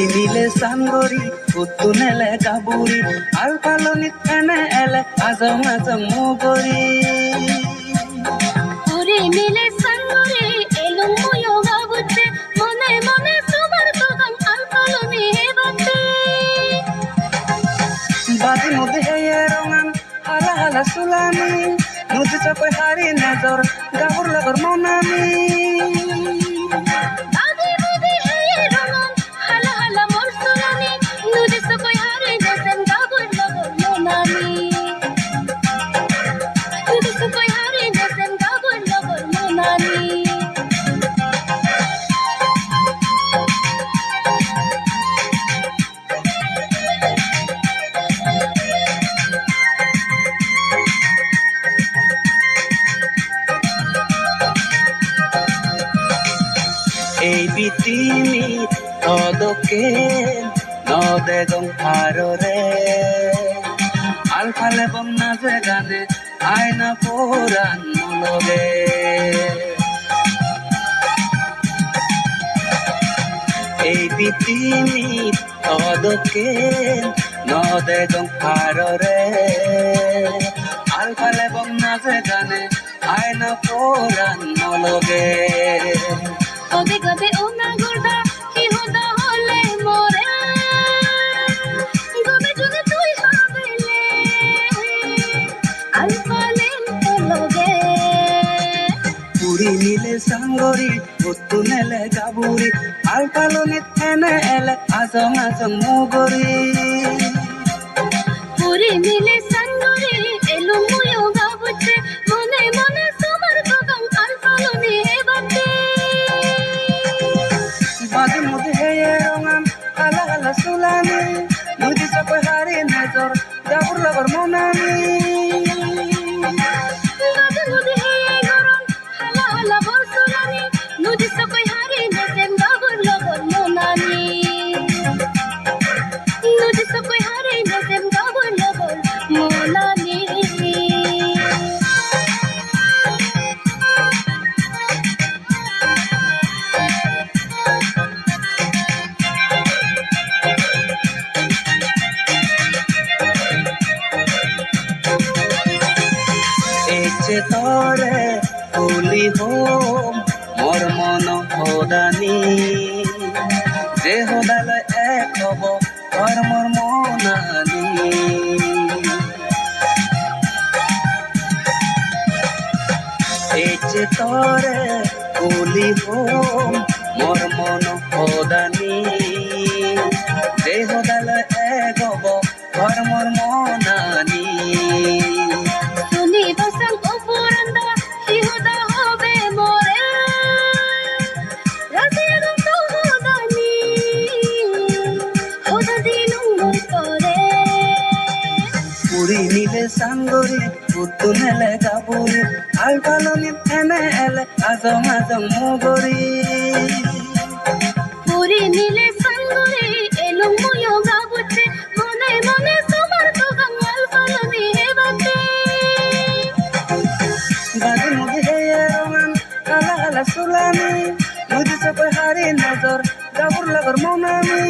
পুরি নিলে সাঙ্গরি পুতু নেলে কাবুরি আল পালনিত এনে এলে আজং আজং মুগরি পুরি নিলে সাঙ্গরি এলো ময়ো গাবুতে মনে মনে তোমার দোকান আল পালনি হেবাতে বাদি মধ্যে হেয়ে রঙান হালা হালা সুলামি নদী চাপে হারি নজর গাবুর লগর মনামি এই বিটিমি তদকে নদেগং হাররে আলফালে বন্যা যে গানে আয়না পুরাণ মলগে এই বিটিমি তদকে নদেগং হাররে আলফালে বন্যা যে গানে আয়না পুরাণ মলগে কবে কবে ওনা গোড়া কি হদা হলে মোরে গবে যুগে তুই হবেলে আলফালেন তো লগে পুরি নিলে সাঙ্গরি পুতু নেলে কাবুরি আল পালনিত এনে এলে আজং আজং মুগরি পুরি মিলে সাঙ্গরি এলো ময়ো গাবুতে মনে মনে তোমার দোকান আল পালনি হেবাতে বাদি মধ্যে হেয়ে রঙান হালা হালা সুলামি নদী চাপে হারি নজর গাবুর লগর মনামি নদী নদী হেয়ে গরম হালা হালা বলসুলানি নদী সকই হারি নেসেন গাবুর লগর মনানি নদী সকই হারি নেসেন গাবুর লগর মনানি এচে তরে তুলি হোম মোর মন হদানি যে হদালে এক হব তোর মোর মনানি এচে তরে তুলি হোম মোর মন হদানি যে হদালে এক হব তোর মোর মনানি তুমি বসন উপরন্দা কি হদা হবে মোরে রাতে গম তো হদানি হদা দিলুম মই করে পুরি নিলে সাঙ্গরি পুতু নেলে কাবুরি আল পালনিত এনে এলে আজং আজং মুগরি পুরি মিলে সাঙ্গরি এলো ময়ো গাবুতে মনে মনে তোমার দোকান আল পালনি হেবাতে বাদি মধ্যে হেয়ে রঙান হালা হালা সুলামি নদী চাপে হারি নজর গাবুর লগর মনামি